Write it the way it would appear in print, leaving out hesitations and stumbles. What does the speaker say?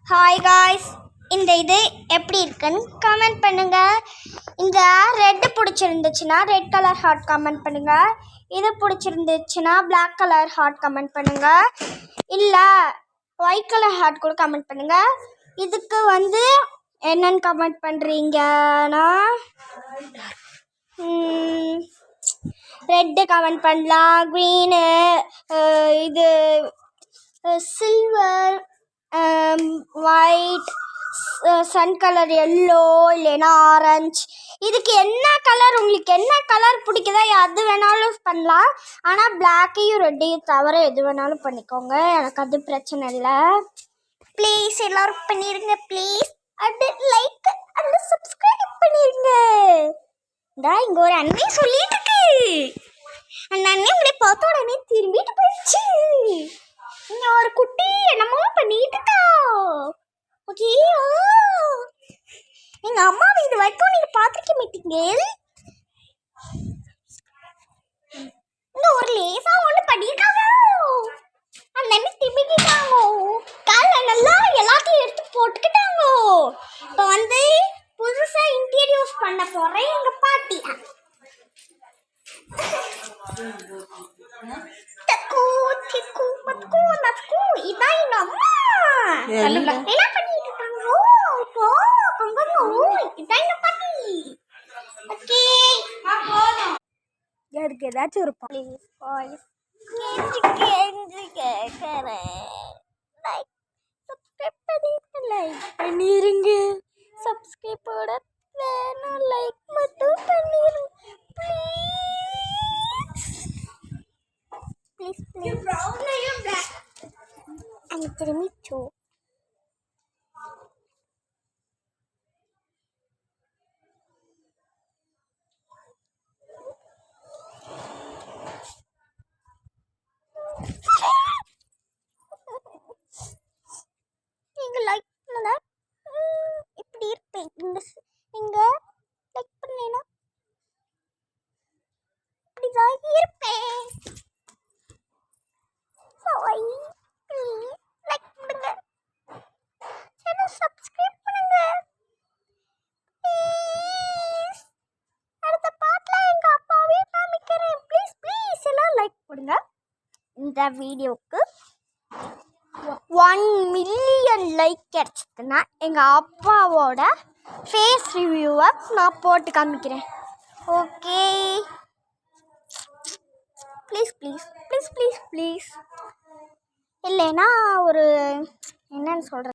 Hi guys, இந்த இது எப்படி இருக்குன்னு கமெண்ட் பண்ணுங்கள். இந்த ரெட் பிடிச்சிருந்துச்சுன்னா ரெட் கலர் ஹார்ட் கமெண்ட் பண்ணுங்கள். இது பிடிச்சிருந்துச்சுன்னா பிளாக் கலர் ஹார்ட் கமெண்ட் பண்ணுங்கள். இல்லை ஒயிட் கலர் ஹார்ட் கூட கமெண்ட் பண்ணுங்கள். இதுக்கு என்னன்னு கமெண்ட் பண்ணுறீங்கன்னா ரெட்டு கமெண்ட் பண்ணலாம், க்ரீனு, இது silver, white, sun colour, yellow, இல்லைன்னா ஆரஞ்சு. இதுக்கு என்ன கலர், உங்களுக்கு என்ன கலர் பிடிக்குதோ அது வேணாலும் பண்ணலாம். ஆனால் பிளாக்கையும் ரெட்டையும் தவிர எது வேணாலும் பண்ணிக்கோங்க, எனக்கு அது பிரச்சனை இல்லை. ப்ளீஸ் எல்லோரும் பண்ணிடுங்க ப்ளீஸ். அது லைக் அந்த சப்ஸ்கிரைப் பண்ணிடுங்க. இங்கே ஒரு அண்ணே சொல்லிட்டு இருக்கு. அந்த அண்ணே உங்களை பார்த்த உடனே திரும்பிட்டு போயிடுச்சு. இங்க ஒரு குட்டி என்னமோ பண்ணிட்டு இருக்கா. ஓகே, எங்க அம்மாவை இது வரைக்கும் நீங்க பார்த்துருக்க மாட்டீங்க. இங்க ஒரு லேசா ஒண்ணு பண்ணிருக்காங்க. அந்த அண்ணன் திரும்பிட்டாங்க. கால நல்லா எல்லாத்தையும் எடுத்து போட்டுக்கிட்டாங்க. இப்போ புதுசா இன்ட்ரோடியூஸ் பண்ண போறேன் எங்க பாட்டி. இதான் எங்க அம்மா என்ன பண்ணிட்டு இருக்காங்க. இதான் எங்க பாட்டி. ஓகே, யாருக்கு ஏதாச்சும் ஒரு ப்ளீஸ் பண்ணிருங்க. சப்ஸ்கிரைபோட வேணும், லைக் மட்டும் பண்ணிருங்க ப்ளீஸ் ப்ளீஸ் ப்ளீஸ். அங்க திரும்பி சோ நீங்க லைக் பண்ணல இப்படி இருப்பேன். நீங்க லைக் பண்ணீங்கன்னா இப்படிதான் இருப்பேன். லைக் பண்ணுங்க, சேனல் சப்ஸ்கிரைப் பண்ணுங்க ப்ளீஸ். அடுத்த பாட்டுல எங்க அப்பாவே காமிக்கிறேன். ப்ளீஸ் ப்ளீஸ் எல்லாம் லைக் பண்ணுங்க. இந்த வீடியோக்கு 1 மில்லியன் லைக் கிடைச்சதுன்னா எங்கள் அப்பாவோட ஃபேஸ் ரிவ்யூவை நான் போட்டு காமிக்கிறேன். Okay, please please please please please. இல்லைன்னா ஒரு என்னன்னு சொல்கிறேன்.